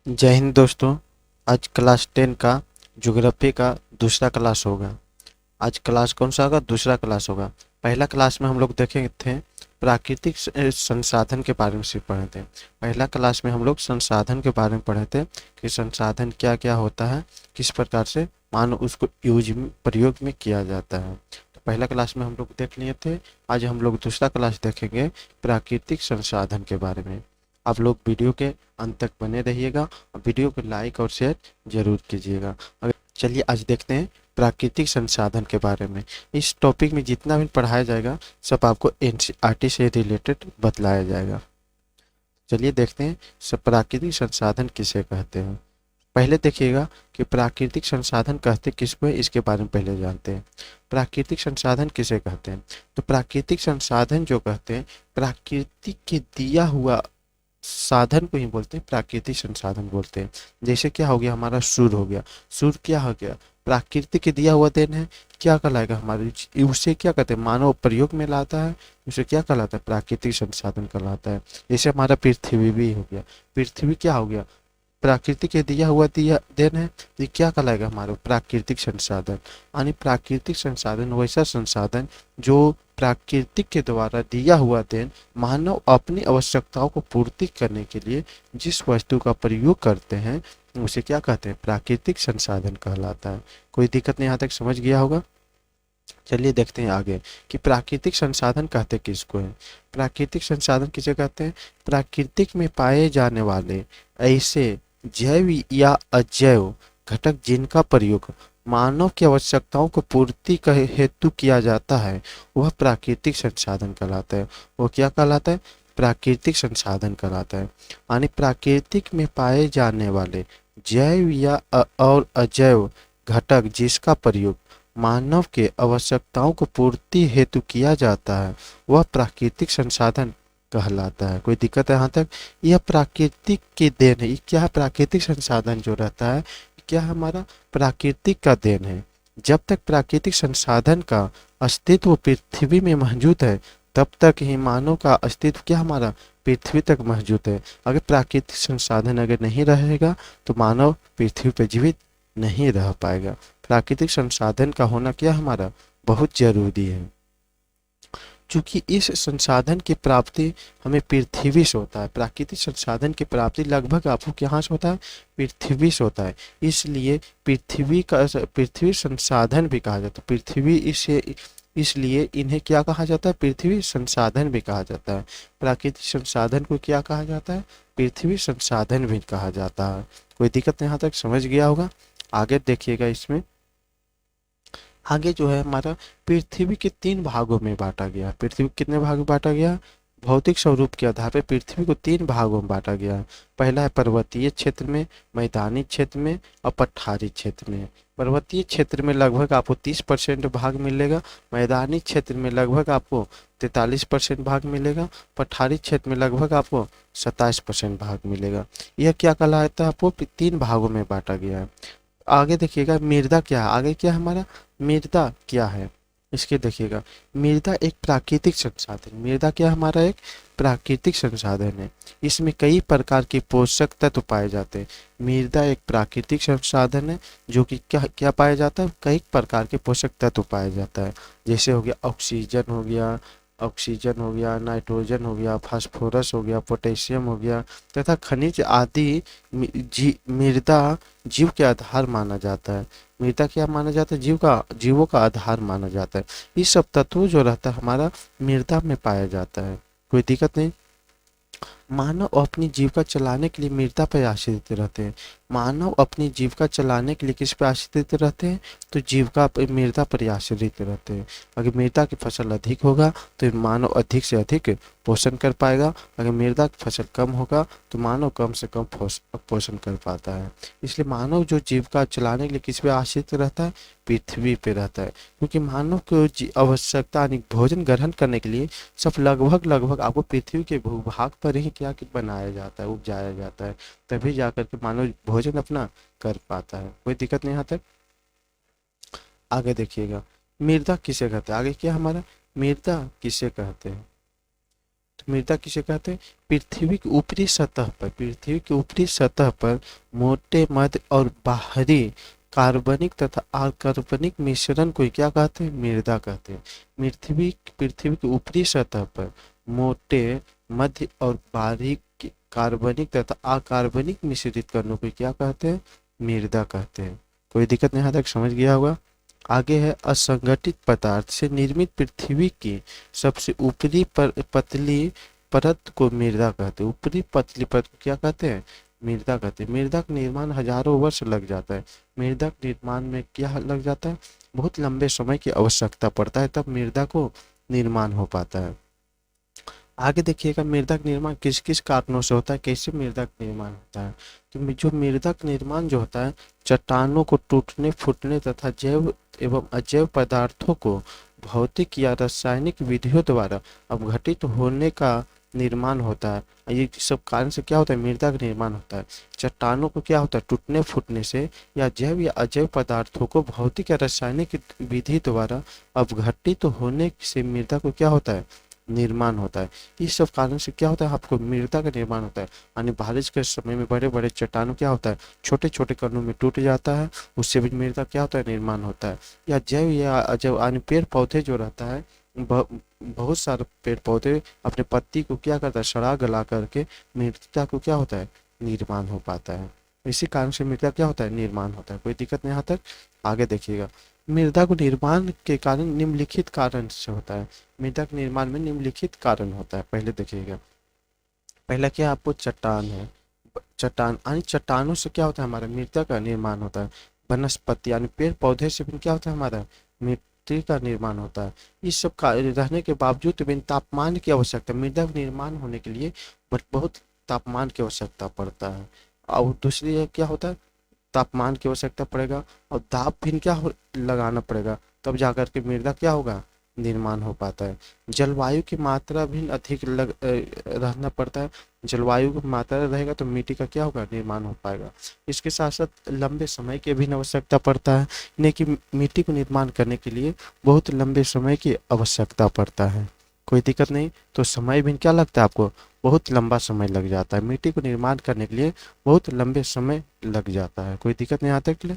जय हिंद दोस्तों। आज क्लास 10 का ज्योग्राफी का दूसरा क्लास होगा। आज क्लास कौन सा होगा? दूसरा क्लास होगा। पहला क्लास में हम लोग देखे थे प्राकृतिक संसाधन के बारे में सिर्फ पढ़े थे। पहला क्लास में हम लोग संसाधन के बारे में पढ़े थे कि संसाधन क्या क्या होता है, किस प्रकार से मानो उसको यूज में प्रयोग में किया जाता है। तो पहला क्लास में हम लोग देख लिए थे। आज हम लोग दूसरा क्लास देखेंगे प्राकृतिक संसाधन के बारे में। आप लोग वीडियो के अंत तक बने रहिएगा और वीडियो को लाइक और शेयर जरूर कीजिएगा। अगर चलिए आज देखते हैं प्राकृतिक संसाधन के बारे में। इस टॉपिक में जितना भी पढ़ाया जाएगा सब आपको एनसीईआरटी से रिलेटेड बतलाया जाएगा। चलिए देखते हैं सब प्राकृतिक संसाधन किसे कहते हैं। पहले देखिएगा कि प्राकृतिक संसाधन कहते किसको है, इसके बारे में पहले जानते हैं। प्राकृतिक संसाधन किसे कहते हैं? तो प्राकृतिक संसाधन जो कहते हैं, प्राकृतिक के दिया हुआ साधन को ही बोलते हैं, प्राकृतिक संसाधन बोलते हैं। जैसे क्या हो गया, हमारा सूर्य हो गया। सूर्य क्या हो गया? प्रकृति के दिया हुआ देन है। क्या कहलाएगा हमारे, उसे क्या कहते हैं, मानव प्रयोग में लाता है, उसे क्या कहलाता है? प्राकृतिक संसाधन कहलाता है। जैसे हमारा पृथ्वी भी हो गया। पृथ्वी क्या हो गया? प्रकृति के दिया हुआ दिया देन है। ये क्या कहलाएगा? हमारा प्राकृतिक संसाधन। यानी प्राकृतिक संसाधन वैसा संसाधन जो प्राकृतिक के द्वारा दिया हुआ देन मानव अपनी आवश्यकताओं को पूर्ति करने के लिए जिस वस्तु का प्रयोग करते हैं उसे क्या कहते हैं? प्राकृतिक संसाधन कहलाता है। कोई दिक्कत नहीं, यहाँ तक समझ गया होगा। चलिए देखते हैं आगे कि प्राकृतिक संसाधन कहते किसको है। प्राकृतिक संसाधन किसे कहते हैं? प्राकृतिक में पाए जाने वाले ऐसे जैव या अजैव घटक जिनका प्रयोग मानव की आवश्यकताओं को पूर्ति का हेतु किया जाता है वह प्राकृतिक संसाधन कहलाता है। वो क्या कहलाता है? प्राकृतिक संसाधन कहलाता है। यानी प्राकृतिक में पाए जाने वाले जैव या और अजैव घटक जिसका प्रयोग मानव के आवश्यकताओं को पूर्ति हेतु किया जाता है वह प्राकृतिक संसाधन कहलाता है। कोई दिक्कत है यहाँ तक? यह प्राकृतिक की देन है। ये क्या है? प्राकृतिक संसाधन जो रहता है क्या हमारा प्राकृतिक का देन है। जब तक प्राकृतिक संसाधन का अस्तित्व पृथ्वी में मौजूद है तब तक ही मानव का अस्तित्व क्या हमारा पृथ्वी तक मौजूद है। अगर प्राकृतिक संसाधन अगर नहीं रहेगा तो मानव पृथ्वी पर जीवित नहीं रह पाएगा। प्राकृतिक संसाधन का होना क्या हमारा बहुत जरूरी है, क्योंकि इस संसाधन की प्राप्ति हमें पृथ्वी से होता है। प्राकृतिक संसाधन की प्राप्ति लगभग आपको कहाँ से होता है? पृथ्वी से होता है। इसलिए पृथ्वी संसाधन भी कहा जाता है। पृथ्वी इसे इसलिए इन्हें क्या कहा जाता है? पृथ्वी संसाधन भी कहा जाता है। प्राकृतिक संसाधन को क्या कहा जाता है? पृथ्वी संसाधन भी कहा जाता है। कोई दिक्कत नहीं, यहाँ तक समझ गया होगा। आगे देखिएगा इसमें आगे जो है हमारा पृथ्वी के 3 भागों में बांटा गया। पृथ्वी कितने भाग में बांटा गया? भौतिक स्वरूप के आधार पर पृथ्वी को 3 भागों में बांटा गया है। पहला है पर्वतीय क्षेत्र में, मैदानी क्षेत्र में और पठारी क्षेत्र में। पर्वतीय क्षेत्र में लगभग आपको 30% भाग मिलेगा। मैदानी क्षेत्र में लगभग आपको 43% भाग मिलेगा। पठारी क्षेत्र में लगभग आपको 27% भाग मिलेगा। यह क्या कहलाता है? आपको 3 भागों में बांटा गया है। आगे देखिएगा मृदा क्या है। आगे क्या है हमारा? मृदा क्या है इसके देखिएगा। मृदा एक प्राकृतिक संसाधन। मृदा क्या हमारा? एक प्राकृतिक संसाधन है। इसमें कई प्रकार के पोषक तत्व पाए जाते हैं। मृदा एक प्राकृतिक संसाधन है जो कि क्या क्या पाया जाता है? कई प्रकार के पोषक तत्व पाया जाता है। जैसे हो गया ऑक्सीजन हो गया, नाइट्रोजन हो गया, फास्फोरस हो गया, पोटेशियम हो गया तथा खनिज आदि। मृदा जीव के आधार माना जाता है। मृदा क्या माना जाता है? जीवों का आधार माना जाता है। ये सब तत्व जो रहता है हमारा मृदा में पाया जाता है। कोई दिक्कत नहीं। मानव अपनी जीविका चलाने के लिए मृदा पर आश्रित रहते हैं। मानव अपनी जीविका चलाने के लिए किस पर आश्रित रहते हैं? तो जीविका पर मृदा पर आश्रित रहते हैं। अगर मृदा की फसल अधिक होगा तो मानव अधिक से अधिक पोषण कर पाएगा। अगर मृदा की फसल कम होगा तो मानव कम से कम पोषण कर पाता है। इसलिए मानव जो जीविका चलाने के लिए किस पे आश्रित रहता है? पृथ्वी पे रहता है। क्योंकि मानव को आवश्यकता यानी भोजन ग्रहण करने के लिए सब लगभग आपको पृथ्वी के भूभाग पर ही क्या बनाया जाता है, उपजाया जाता है। तभी जाकर के मानव भोजन अपना कर पाता है। कोई दिक्कत नहीं यहाँ तक। आगे देखिएगा मृदा किसे कहते हैं। आगे क्या हमारा मृदा किसे कहते हैं? तो मृदा किसे कहते हैं? पृथ्वी की ऊपरी सतह पर, पृथ्वी की ऊपरी सतह पर मोटे, मध्य और बाहरी कार्बनिक तथा अकार्बनिक मिश्रण को क्या कहते हैं? मृदा कहते हैं। पृथ्वी की ऊपरी सतह पर मोटे, मध्य और बारीक कार्बनिक तथा अकार्बनिक मिश्रित कणों को क्या कहते हैं? मृदा कहते हैं। कोई दिक्कत नहीं, यहाँ तक समझ गया होगा। आगे है असंगठित पदार्थ से निर्मित पृथ्वी की सबसे ऊपरी पतली परत को मृदा कहते हैं। ऊपरी पतली परत को क्या कहते हैं? मृदा कहते हैं। मृदा का निर्माण हजारों वर्ष लग जाता है। मृदा के निर्माण में क्या लग जाता है? बहुत लंबे समय की आवश्यकता पड़ता है, तब मृदा को निर्माण हो पाता है। आगे देखिएगा मृदा का निर्माण किस किस कारणों से होता है, कैसे मृदा का निर्माण होता है। तो जो मृदा का निर्माण जो होता है, चट्टानों को टूटने, फूटने तथा जैव एवं अजैव पदार्थों को भौतिक या रासायनिक विधियों द्वारा अपघटित होने का निर्माण होता है। ये सब कारण से क्या होता है? मृदा का निर्माण होता है। चट्टानों को क्या होता है? टूटने फूटने से या जैव या अजैव पदार्थों को भौतिक या रासायनिक विधि द्वारा अपघटित होने से मृदा को क्या होता है? निर्माण होता है। इस सब कारण से क्या होता है? आपको मृदा का निर्माण होता है। यानी बारिश के समय में बड़े बड़े चट्टानों क्या होता है? छोटे छोटे कणों में टूट जाता है, उससे भी मृदा क्या होता है? निर्माण होता है। या जैव या अजैव यानी पेड़ पौधे जो रहता है, बहुत सारे पेड़ पौधे अपने पत्ती को क्या करता है? सड़ा गला करके मृदा को क्या होता है? निर्माण हो पाता है। इसी कारण से मृदा क्या होता है? निर्माण होता है। कोई दिक्कत नहीं यहाँ तक। आगे देखिएगा मृदा को निर्माण के कारण निम्नलिखित कारण से होता है। मृदा के निर्माण में निम्नलिखित कारण होता है। पहले देखिएगा, पहला क्या आपको चट्टान है। चट्टान यानी चट्टानों से क्या होता है? हमारा मृदा का निर्माण होता है। वनस्पति यानी पेड़ पौधे से भी क्या होता है? हमारा मिट्टी का निर्माण होता है। इस सब का रहने के बावजूद भी तापमान की आवश्यकता, मृदा का निर्माण होने के लिए बहुत तापमान की आवश्यकता पड़ता है। और दूसरी क्या होता है? तापमान की आवश्यकता पड़ेगा और दाब भी क्या लगाना पड़ेगा, तब जाकर के मृदा क्या होगा? निर्माण हो पाता है। जलवायु की मात्रा भी अधिक रहना पड़ता है। जलवायु की मात्रा रहेगा तो मिट्टी का क्या होगा? निर्माण हो पाएगा। इसके साथ साथ लंबे समय की भी आवश्यकता पड़ता है, यानी कि मिट्टी को निर्माण करने के लिए बहुत लंबे समय की आवश्यकता पड़ता है। कोई दिक्कत नहीं। तो समय भी क्या लगता है आपको? बहुत लंबा समय लग जाता है। मिट्टी को निर्माण करने के लिए बहुत लंबे समय लग जाता है। कोई दिक्कत नहीं आता के लिए।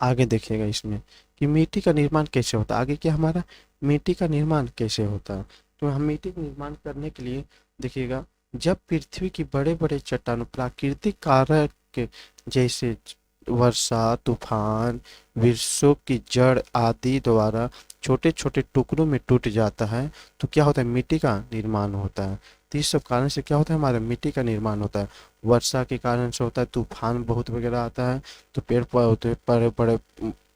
आगे देखिएगा इसमें कि मिट्टी का निर्माण कैसे होता है। आगे क्या हमारा मिट्टी का निर्माण कैसे होता है। तो हम मिट्टी का निर्माण करने के लिए देखिएगा, जब पृथ्वी की बड़े बड़े चट्टानों प्राकृतिक कारक के जैसे वर्षा, तूफान, वृक्षों की जड़ आदि द्वारा छोटे छोटे टुकड़ों में टूट जाता है, तो क्या होता है? मिट्टी का निर्माण होता है। तो इस सब कारण से क्या होता है? हमारा मिट्टी का निर्माण होता है। वर्षा के कारण से होता है, तूफान बहुत वगैरह आता है तो पेड़ पौधे बड़े बड़े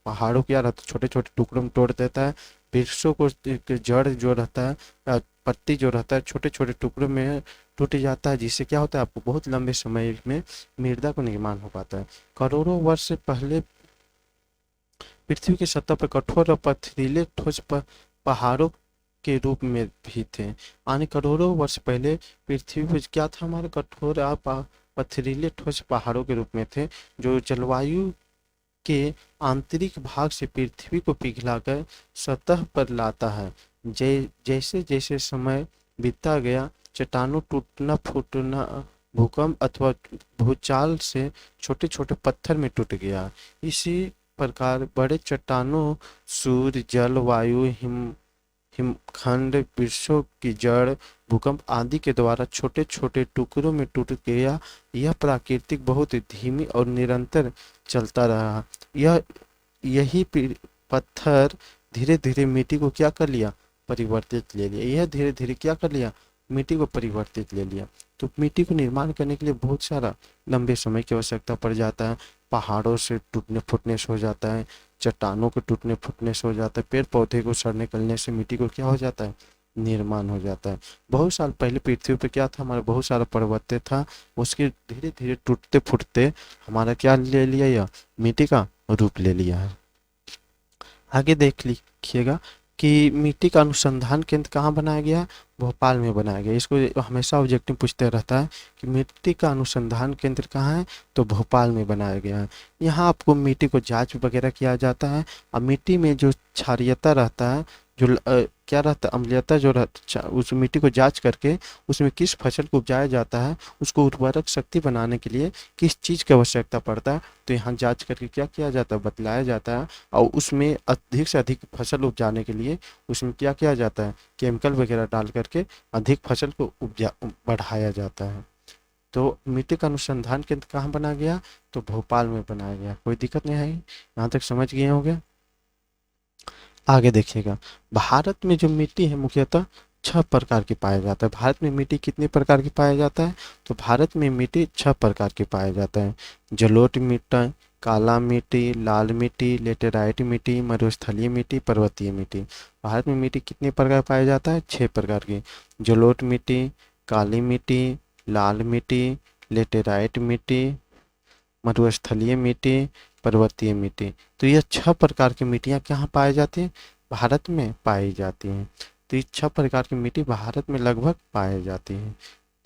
पहाड़ों क्या रहता है? छोटे छोटे टुकड़ों में तोड़ देता है। वृक्षों को जड़ जो रहता है, पत्ती जो रहता है, छोटे छोटे टुकड़ों में टूट जाता है, जिससे क्या होता है? आपको बहुत लंबे समय में मृदा का निर्माण हो पाता है। करोड़ों वर्ष से पहले पृथ्वी की सतह पर कठोर और पथरीले ठोस पहाड़ों के रूप में भी थे। यानी करोड़ों वर्ष पहले पृथ्वी पर क्या था? हमारे कठोर और पथरीले ठोस पहाड़ों के रूप में थे, जो जलवायु के आंतरिक भाग से पृथ्वी को पिघलाकर सतह पर लाता है। जैसे जैसे समय बीतता गया, चट्टानों टूटना फूटना, भूकंप अथवा भूचाल से छोटे छोटे पत्थर में टूट गया। इसी प्रकार बड़े चट्टानों सूर्य, जल, वायु, हिमखंड, वृक्षों की जड़, भूकंप आदि के द्वारा छोटे छोटे टुकड़ों में टूट गया। यह प्राकृतिक बहुत धीमी और निरंतर चलता रहा। यही पत्थर धीरे धीरे मिट्टी को क्या कर लिया? परिवर्तित ले लिया। यह धीरे धीरे क्या कर लिया? मिट्टी को परिवर्तित ले लिया। तो मिट्टी को निर्माण करने के लिए बहुत सारा लंबे समय की आवश्यकता पड़ जाता है। पहाड़ों से टूटने फूटने से हो जाता है, चट्टानों के टूटने फूटने से हो जाता है, पेड़ पौधे को सड़ने गलने से मिट्टी को क्या हो जाता है? निर्माण हो जाता है। बहुत साल पहले पृथ्वी पे क्या था? हमारा बहुत सारा पर्वत था, उसके धीरे धीरे टूटते फूटते हमारा क्या ले लिया? यह मिट्टी का रूप ले लिया है। आगे देख लीजिएगा कि मिट्टी का अनुसंधान केंद्र कहाँ बनाया गया? भोपाल में बनाया गया। इसको हमेशा ऑब्जेक्टिव पूछते रहता है कि मिट्टी का अनुसंधान केंद्र कहाँ है, तो भोपाल में बनाया गया है। यहाँ आपको मिट्टी को जांच वगैरह किया जाता है और मिट्टी में जो क्षारीयता रहता है, जो क्या रहता है, अम्लीयता जो रहता, उस मिट्टी को जांच करके उसमें किस फसल को उपजाया जाता है, उसको उर्वरक शक्ति बनाने के लिए किस चीज़ की आवश्यकता पड़ता है, तो यहाँ जांच करके क्या किया जाता है, बतलाया जाता है। और उसमें अधिक से अधिक फसल उपजाने के लिए उसमें क्या किया जाता है, केमिकल वगैरह डाल करके अधिक फसल को उपजा बढ़ाया जाता है। तो मिट्टी का अनुसंधान केंद्र कहाँ बना गया, तो भोपाल में बनाया गया। कोई दिक्कत नहीं आई, यहाँ तक समझ गए होंगे। आगे देखिएगा, भारत में जो मिट्टी है मुख्यतः 6 प्रकार की पाया जाता है। भारत में मिट्टी कितने प्रकार की पाया जाता है, तो भारत में मिट्टी 6 प्रकार की पाया जाता है। जलोढ़ मिट्टी, काला मिट्टी, लाल मिट्टी, लेटेराइट मिट्टी, मरुस्थलीय मिट्टी, पर्वतीय मिट्टी। भारत में मिट्टी कितने प्रकार पाया जाता है, 6 प्रकार की। जलोढ़ मिट्टी, काली मिट्टी, लाल मिट्टी, लेटेराइट मिट्टी, मरुस्थलीय मिट्टी, पर्वतीय मिट्टी। तो ये 6 प्रकार की मिट्टियाँ कहाँ पाई जाती हैं, भारत में पाई जाती हैं। तो ये 6 प्रकार की मिट्टी भारत में लगभग पाई जाती हैं।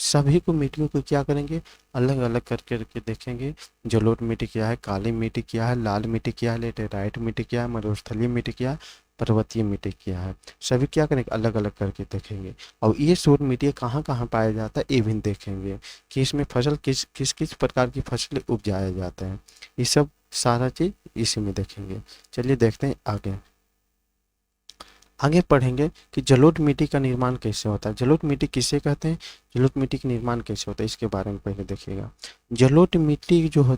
सभी को मिट्टियों को क्या करेंगे, अलग अलग करके देखेंगे। जलोढ़ मिट्टी क्या है, काली मिट्टी क्या है, लाल मिट्टी क्या है, लेटेराइट मिट्टी क्या है, मरुस्थलीय मिट्टी क्या है, पर्वतीय मिट्टी क्या है। सभी क्या करेंगे, अलग अलग करके देखेंगे। और ये सोर मिट्टी कहाँ कहाँ पाया जाता है ये भी देखेंगे, कि इसमें फसल किस किस किस प्रकार की फसलें उपजाया जाता है। ये सब सारा चीज इसी में देखेंगे। चलिए देखते हैं आगे। आगे पढ़ेंगे कि जलोढ़ मिट्टी का निर्माण कैसे होता है। जलोढ़ मिट्टी किसे कहते हैं, जलोढ़ मिट्टी का निर्माण कैसे होता है, इसके बारे में पहले देखिएगा। जलोढ़ मिट्टी जो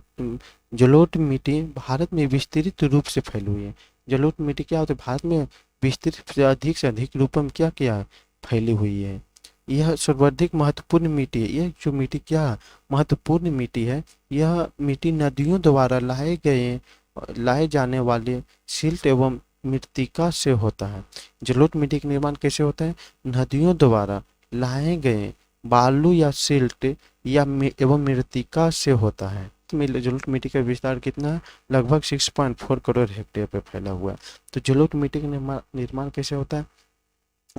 जलोढ़ मिट्टी भारत में विस्तृत रूप से फैली हुई है। जलोढ़ मिट्टी क्या होता है, भारत में विस्तृत से अधिक रूप में क्या किया है, फैली हुई है। यह सर्वाधिक महत्वपूर्ण मिट्टी है। यह जो मिट्टी क्या है, महत्वपूर्ण मिट्टी है। यह मिट्टी नदियों द्वारा लाए जाने वाले सिल्ट एवं मृत्तिका से होता है। जलोढ़ मिट्टी का निर्माण कैसे होता है, नदियों द्वारा लाए गए बालू या सिल्ट या एवं मृत्तिका से होता है। जलोढ़ मिट्टी का विस्तार कितना है, लगभग 6.4 करोड़ हेक्टेयर पे फैला हुआ है। तो जलोढ़ मिट्टी का निर्माण कैसे होता है,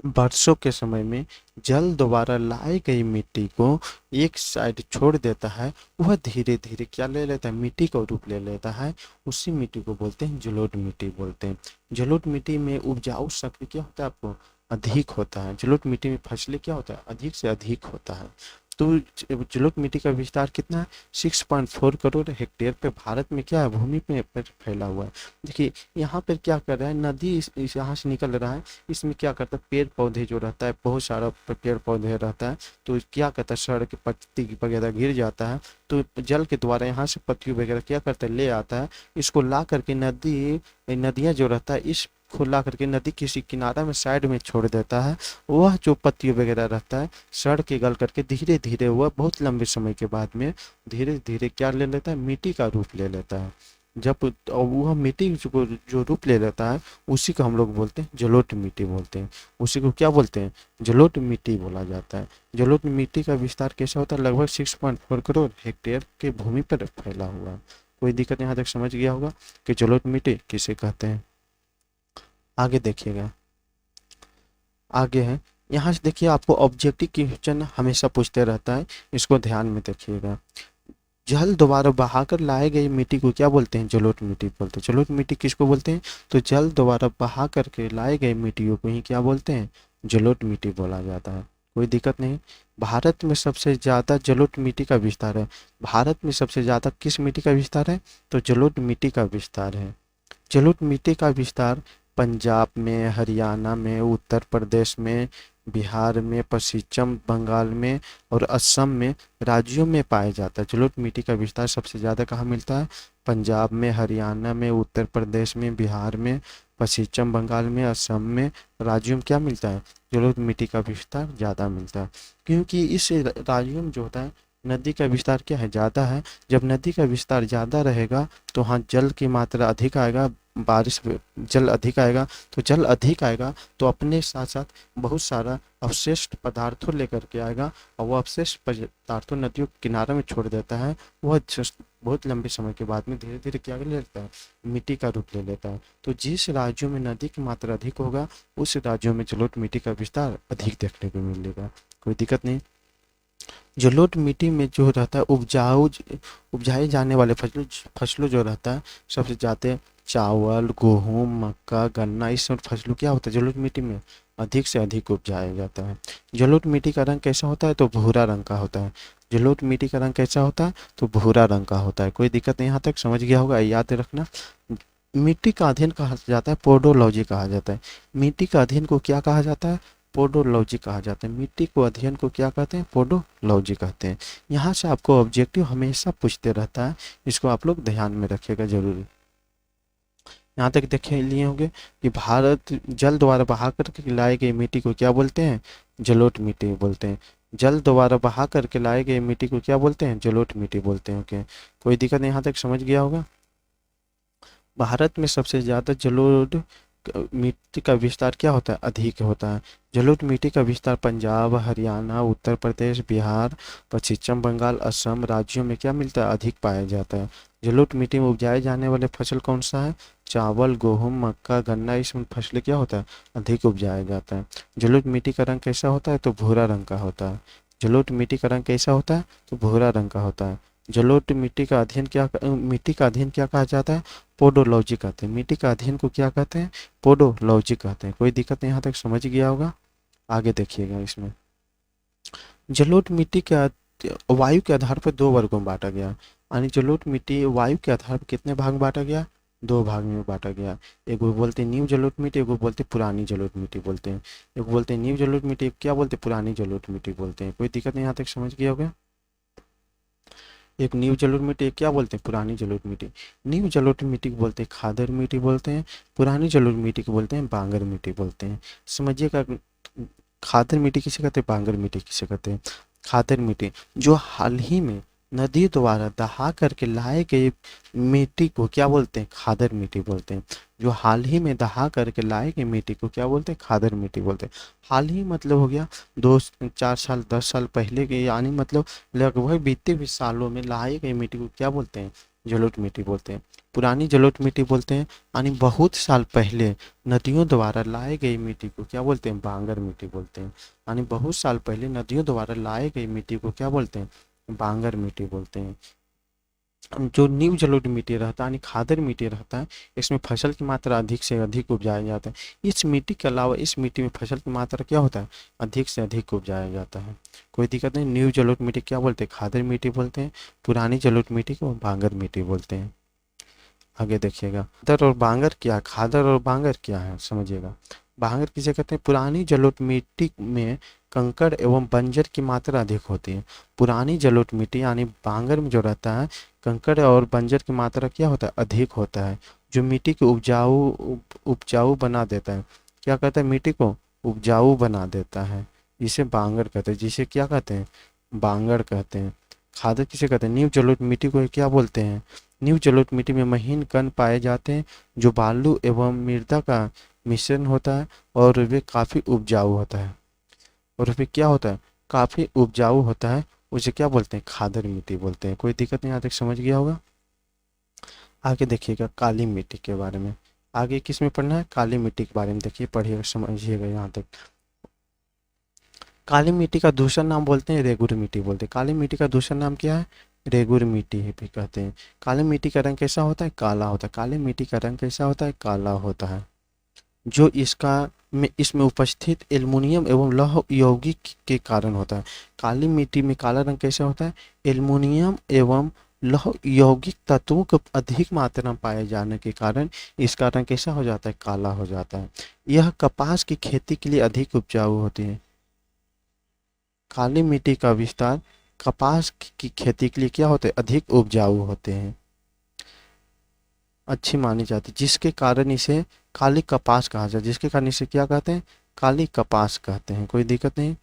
वर्षों के समय में जल द्वारा लाई गई मिट्टी को एक साइड छोड़ देता है, वह धीरे धीरे क्या ले लेता है, मिट्टी का रूप ले लेता है। उसी मिट्टी को बोलते हैं जलोढ़ मिट्टी बोलते हैं। जलोढ़ मिट्टी में उपजाऊ शक्ति क्या होता है, आपको अधिक होता है। जलोढ़ मिट्टी में फसलें क्या होता है, अधिक से अधिक होता है। तो जलोढ़ मिट्टी का विस्तार कितना है, 6.4 करोड़ हेक्टेयर पे भारत में क्या है, भूमि पे पर फैला हुआ है। देखिए यहाँ पर क्या कर रहा है, नदी यहाँ से निकल रहा है, इसमें क्या करता है, पेड़ पौधे जो रहता है, बहुत सारा पेड़ पौधे रहता है, तो क्या करता है, सड़क पत्ती वगैरह गिर जाता है, तो जल के द्वारा यहाँ से पत्ती वगैरह क्या करता है, ले आता है। इसको ला करके नदियाँ जो रहता है, इस को ला करके नदी किसी किनारा में साइड में छोड़ देता है। वह जो पत्ती वगैरह रहता है, सड़ के गल करके धीरे धीरे वह बहुत लंबे समय के बाद में धीरे धीरे क्या ले लेता है, मिट्टी का रूप ले लेता है। जब वह मिट्टी जो रूप ले लेता है, उसी को हम लोग बोलते हैं जलोढ़ मिट्टी बोलते हैं। उसी को क्या बोलते हैं, जलोढ़ मिट्टी बोला जाता है। जलोढ़ मिट्टी का विस्तार कैसा होता है, लगभग 6.4 करोड़ हेक्टेयर के भूमि पर फैला हुआ है। कोई दिक्कत यहाँ तक समझ गया होगा कि जलोढ़ मिट्टी किसे कहते हैं। आगे देखिएगा, आगे है, यहाँ से देखिए आपको ऑब्जेक्टिव क्वेश्चन हमेशा पूछते रहता है, इसको ध्यान में देखिएगा। जल द्वारा बहाकर लाए गई मिट्टी को क्या बोलते हैं, जलोढ़ मिट्टी बोलते हैं। जलोढ़ मिट्टी किसको बोलते हैं, तो जल द्वारा बहा करके लाए गए मिट्टियों को ही क्या बोलते हैं, जलोढ़ मिट्टी बोला जाता है। कोई दिक्कत नहीं। भारत में सबसे ज़्यादा जलोढ़ मिट्टी का विस्तार है। भारत में सबसे ज़्यादा किस मिट्टी का विस्तार है, तो जलोढ़ मिट्टी का विस्तार है। जलोढ़ मिट्टी का विस्तार पंजाब में, हरियाणा में, उत्तर प्रदेश में, बिहार में, पश्चिम बंगाल में और असम में राज्यों में पाया जाता है। जलोढ़ मिट्टी का विस्तार सबसे ज़्यादा कहाँ मिलता है, पंजाब में, हरियाणा में, उत्तर प्रदेश में, बिहार में, पश्चिम बंगाल में, असम में राज्यों में क्या मिलता है, जलोढ़ मिट्टी का विस्तार ज़्यादा मिलता है। क्योंकि इस राज्यों में जो होता है, नदी का विस्तार क्या है, ज़्यादा है। जब नदी का विस्तार ज़्यादा रहेगा तो वहाँ जल की मात्रा अधिक आएगा, जल अधिक आएगा, तो जल अधिक आएगा तो अपने साथ साथ बहुत सारा अवशिष्ट पदार्थों लेकर के आएगा, और वो अवशिष्ट पदार्थों नदियों के किनारे में छोड़ देता है। वह बहुत लंबे समय के बाद में धीरे धीरे क्या ले लेता है, मिट्टी का रूप ले लेता है। तो जिस राज्यों में नदी की मात्रा अधिक होगा, उस राज्यों में जलोढ़ मिट्टी का विस्तार अधिक देखने को मिलेगा। कोई दिक्कत नहीं। जलोढ़ मिट्टी में जो रहता है, उपजाए जाने वाले फसलों जो रहता है, सबसे ज़्यादा चावल, गेहूँ, मक्का, गन्ना, इस सब फसलों क्या होता है जलोढ़ मिट्टी में अधिक से अधिक उपजाया जाता है। जलोढ़ मिट्टी का रंग कैसा होता है? तो भूरा रंग का होता है। जलोढ़ मिट्टी का रंग कैसा होता है? तो भूरा रंग का होता है। कोई दिक्कत नहीं, यहाँ तक समझ गया होगा, याद रखना। मिट्टी का अध्ययन कहा जाता है, पोडोलॉजी कहा जाता है। मिट्टी का अध्ययन को क्या कहा जाता है? पोडोलॉजी कहा जाता है। मिट्टी को अध्ययन को क्या कहते हैं? पोडोलॉजी कहते हैं। यहाँ से आपको ऑब्जेक्टिव हमेशा पूछते रहता है, इसको आप लोग ध्यान में रखिएगा जरूरी। यहाँ तक देखे लिए होंगे कि भारत जल द्वारा बहा करके लाए गए मिट्टी को क्या बोलते हैं? जलोढ़ मिट्टी बोलते हैं। जल द्वारा बहा करके लाए गए मिट्टी को क्या बोलते हैं? जलोढ़ मिट्टी बोलते हैं। ओके, कोई दिक्कत नहीं, यहाँ तक समझ गया होगा। भारत में सबसे ज़्यादा जलोढ़ मिट्टी का विस्तार क्या होता है? अधिक होता है। जलोढ़ मिट्टी का विस्तार पंजाब, हरियाणा, उत्तर प्रदेश, बिहार, पश्चिम बंगाल, असम राज्यों में क्या मिलता है? अधिक पाया जाता है। जलोढ़ मिट्टी में उपजाए जाने वाले फसल कौन सा है? चावल, गेहूँ, मक्का, गन्ना, इसमें फसलें क्या होता है? अधिक उपजाया जाता है। जलोढ़ मिट्टी का रंग कैसा होता है? तो भूरा रंग का होता है। जलोढ़ मिट्टी का रंग कैसा होता है? तो भूरा रंग का होता है। जलोढ़ मिट्टी का अध्ययन क्या कहा जाता है? पोडोलॉजी कहते हैं। मिट्टी का अध्ययन को क्या कहते हैं? पोडोलॉजी कहते हैं। कोई दिक्कत नहीं, यहाँ तक समझ गया होगा। आगे देखिएगा इसमें, जलोढ़ मिट्टी के वायु के आधार पर 2 वर्गों में बांटा गया। यानी जलोढ़ मिट्टी वायु के आधार पर कितने भाग में बांटा गया? 2 भाग में बांटा गया। एक को बोलते हैं न्यू जलोढ़ मिट्टी, एक को बोलते हैं पुरानी जलोढ़ मिट्टी बोलते हैं। एक को बोलते हैं न्यू जलोढ़ मिट्टी, एक क्या बोलते हैं? पुरानी जलोढ़ मिट्टी बोलते हैं। कोई दिक्कत नहीं, यहाँ तक समझ गया होगा। एक न्यू जलोढ़ मिट्टी, एक क्या बोलते हैं? पुरानी जलोढ़ मिट्टी। न्यू जलोढ़ मिट्टी को बोलते हैं खादर मिट्टी बोलते हैं। पुरानी जलोढ़ मिट्टी को बोलते हैं बांगर मिट्टी बोलते हैं। समझिएगा, खादर मिट्टी किसे कहते हैं? बांगर मिट्टी किसे कहते हैं? खादर मिट्टी जो हाल ही में नदी द्वारा दहा करके लाए गए मिट्टी को क्या बोलते हैं? खादर मिट्टी बोलते हैं। जो हाल ही में दहा करके लाए गए मिट्टी को क्या बोलते हैं? खादर मिट्टी बोलते हैं। हाल ही मतलब हो गया 2-4 साल 10 साल पहले के, यानी मतलब लगभग बीते हुए सालों में लाए गए मिट्टी को क्या बोलते हैं? जलोढ़ मिट्टी बोलते हैं। पुरानी जलोढ़ मिट्टी बोलते हैं, यानी बहुत साल पहले नदियों द्वारा लाए गई मिट्टी को क्या बोलते हैं? बांगर मिट्टी बोलते हैं। यानी बहुत साल पहले नदियों द्वारा लाए गई मिट्टी को क्या बोलते हैं? बांगर मिट्टी बोलते हैं। जो नीम जलोढ़ मिट्टी रहता है यानी खादर मिट्टी रहता है, इसमें फसल की मात्रा अधिक से अधिक उपजाया जाता है। इस मिट्टी के अलावा इस मिट्टी में फसल की मात्रा क्या होता है? अधिक से अधिक उपजाया जाता है। कोई दिक्कत नहीं। न्यू जलोढ़ मिट्टी क्या बोलते हैं? खादर मिट्टी बोलते हैं। पुरानी जलोढ़ मिट्टी को बांगर मिट्टी बोलते हैं। आगे देखिएगा, खादर और बांगर क्या है? खादर और बांगर क्या है समझिएगा। बांगर किसे कहते हैं? पुरानी जलोढ़ मिट्टी में कंकड़ एवं बंजर की मात्रा अधिक होती है। पुरानी जलोढ़ मिट्टी यानी बांगर में जो रहता है, कंकड़ और बंजर की मात्रा क्या होता है? अधिक होता है। जो मिट्टी को उपजाऊ बना देता है। क्या कहते हैं? मिट्टी को उपजाऊ बना देता है, जिसे बांगर कहते हैं। जिसे क्या कहते हैं? बांगर कहते हैं। खादर किसे कहते हैं? नीम जलोढ़ मिट्टी को क्या बोलते हैं? नीम जलोढ़ मिट्टी में महीन कण पाए जाते हैं, जो बालू एवं मृदा का मिश्रण होता है और वे काफ़ी उपजाऊ होता है। और वे क्या होता है? काफ़ी उपजाऊ होता है। उसे क्या बोलते हैं? खादर मिट्टी बोलते हैं। कोई दिक्कत नहीं, यहाँ तक समझ गया होगा। आगे देखिएगा काली मिट्टी के बारे में। आगे किस में पढ़ना है? काली मिट्टी के बारे में देखिए, पढ़िएगा, समझिएगा यहाँ तक। काली मिट्टी का दूसरा नाम बोलते हैं रेगुर मिट्टी बोलते हैं। काली मिट्टी का दूसरा नाम क्या है? रेगुर मिट्टी भी कहते हैं। काली मिट्टी का रंग कैसा होता है? काला होता है। काली मिट्टी का रंग कैसा होता है? काला होता है। जो इसमें उपस्थित एल्युमिनियम एवं लौह यौगिक के कारण होता है। काली मिट्टी में काला रंग कैसा होता है? एल्युमिनियम एवं लौह यौगिक तत्वों के अधिक मात्रा में पाए जाने के कारण इसका रंग कैसा हो जाता है? काला हो जाता है। यह कपास की खेती के लिए अधिक उपजाऊ होती है। काली मिट्टी का विस्तार कपास की खेती के लिए क्या होते हैं? अधिक उपजाऊ होते हैं, अच्छी मानी जाती है, जिसके कारण इसे काली कपास कहा जाता है। जिसके कारण इसे क्या कहते हैं? काली कपास कहते हैं। कोई दिक्कत नहीं,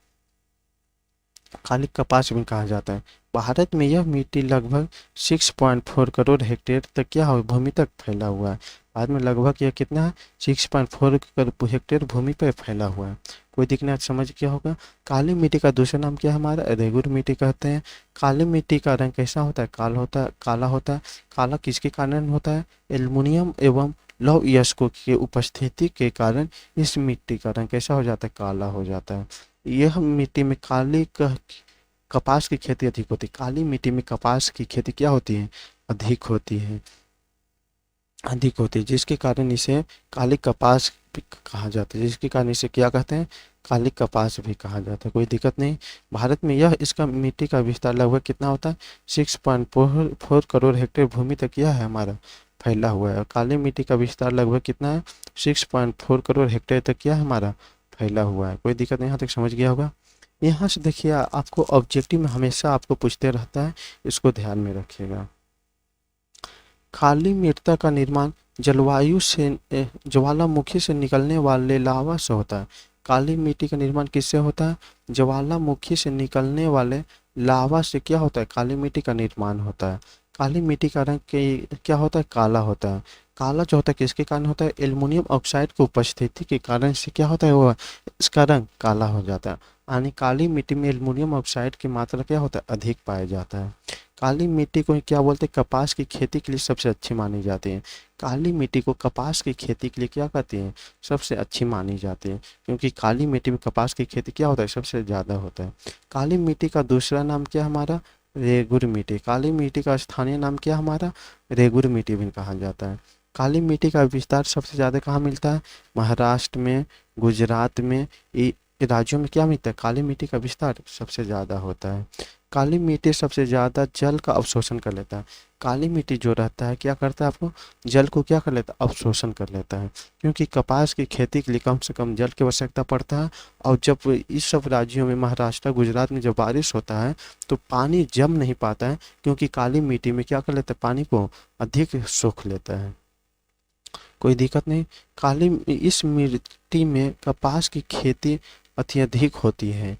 काली कपास भी कहा जाता है। भारत में यह मिट्टी लगभग 6.4 करोड़ हेक्टेयर तक क्या हो भूमि तक फैला हुआ है। भारत में लगभग यह कितना है? 6.4 करोड़ हेक्टेयर भूमि पर फैला हुआ है। कोई दिक्कत समझ क्या होगा। काली मिट्टी का दूसरा नाम क्या है हमारा? रेगुर मिट्टी कहते हैं। काली मिट्टी का रंग कैसा होता है? काला होता है। काला होता है। काला किसके कारण होता है? एल्युमिनियम एवं लौह यस्कों की उपस्थिति के कारण इस मिट्टी का रंग कैसा हो जाता है? काला हो जाता है। यह मिट्टी में कपास की खेती अधिक होती है। काली मिट्टी में कपास की खेती क्या होती है? अधिक होती है, जिसके कारण इसे काली कपास भी कहा जाता है, जिसके कारण इसे क्या कहते हैं, काली कपास भी कहा जाता है। कोई दिक्कत नहीं। भारत में यह इसका मिट्टी का विस्तार लगभग कितना होता है, 6.4 करोड़ हेक्टेयर भूमि तक यह है हमारा फैला हुआ है। और काली मिट्टी का विस्तार लगभग कितना है, 6.4 करोड़ हेक्टेयर तक क्या है हमारा फैला हुआ है। कोई दिक्कत नहीं, यहाँ तक समझ गया होगा। यहाँ से देखिए आपको ऑब्जेक्टिव में हमेशा आपको पूछते रहता है, इसको ध्यान में रखिएगा। काली मृदा का निर्माण जलवायु से ज्वालामुखी से निकलने वाले लावा से होता है। काली मिट्टी का निर्माण किससे होता है, ज्वालामुखी से निकलने वाले लावा से क्या होता है, काली मिट्टी का निर्माण होता है। काली मिट्टी का रंग क्या होता है, काला होता है। काला जो होता है किसके कारण होता है, एल्युमिनियम ऑक्साइड की उपस्थिति के कारण से क्या होता है, वो इसका रंग काला हो जाता है। यानी काली मिट्टी में एल्युमिनियम ऑक्साइड की मात्रा क्या होता है, अधिक पाया जाता है। काली मिट्टी को क्या बोलते हैं, कपास की खेती के लिए सबसे अच्छी मानी जाती है। काली मिट्टी को कपास की खेती के लिए क्या कहते हैं, सबसे अच्छी मानी जाती है, क्योंकि काली मिट्टी में कपास की खेती क्या होता है, सबसे ज़्यादा होता है। काली मिट्टी का दूसरा नाम क्या हमारा, रेगुर मिट्टी। काली मिट्टी का स्थानीय नाम क्या हमारा, रेगुर मिट्टी भी कहा जाता है। काली मिट्टी का विस्तार सबसे ज़्यादा कहाँ मिलता है, महाराष्ट्र में, गुजरात में, राज्यों में क्या मिलता है, काली मिट्टी का विस्तार सबसे ज़्यादा होता है। काली मिट्टी सबसे ज़्यादा जल का अवशोषण कर लेता है। काली मिट्टी जो रहता है क्या करता है, आपको जल को क्या कर लेता है, अवशोषण कर लेता है, क्योंकि कपास की खेती के लिए कम से कम जल की आवश्यकता पड़ता है। और जब इस सब राज्यों में, महाराष्ट्र गुजरात में जब बारिश होता है तो पानी जम नहीं पाता है, क्योंकि काली मिट्टी में क्या कर लेता है, पानी को अधिक सोख लेता है। कोई दिक्कत नहीं। काली इस मिट्टी में कपास की खेती अत्यधिक होती है,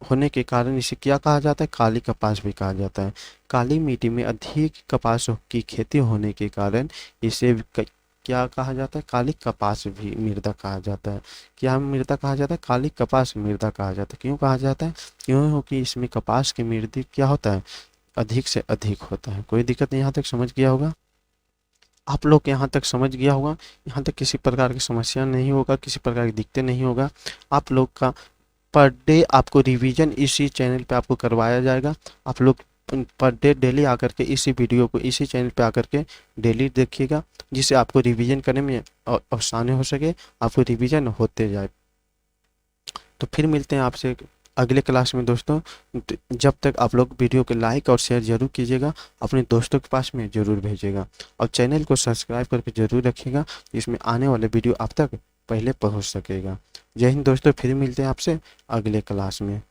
होने के कारण इसे क्या कहा जाता है, काली कपास भी कहा जाता है। काली मिट्टी में अधिक कपास की खेती होने के कारण इसे क्या कहा जाता है, काली कपास भी मृदा कहा जाता है। क्या मृदा कहा जाता है, काली कपास मृदा कहा जाता है। क्यों कहा जाता है, क्योंकि इसमें कपास की मृदा क्या होता है, अधिक से अधिक होता है। कोई दिक्कत नहीं, यहाँ तक समझ गया होगा आप लोग, यहाँ तक समझ गया होगा। यहाँ तक किसी प्रकार की समस्या नहीं होगा, किसी प्रकार की दिक्कत नहीं होगा। आप लोग का पर डे आपको रिवीजन इसी चैनल पे आपको करवाया जाएगा। आप लोग पर डे डेली आकर के इसी वीडियो को इसी चैनल पे आकर के डेली देखिएगा, जिससे आपको रिवीजन करने में आसानी हो सके, आपको रिवीजन होते जाए। तो फिर मिलते हैं आपसे अगले क्लास में दोस्तों। जब तक आप लोग वीडियो को लाइक और शेयर जरूर कीजिएगा, अपने दोस्तों के पास में ज़रूर भेजिएगा, और चैनल को सब्सक्राइब करके ज़रूर रखिएगा, जिसमें आने वाले वीडियो आप तक पहले पहुंच सकेगा। जय हिंद दोस्तों, फिर मिलते हैं आपसे अगले क्लास में।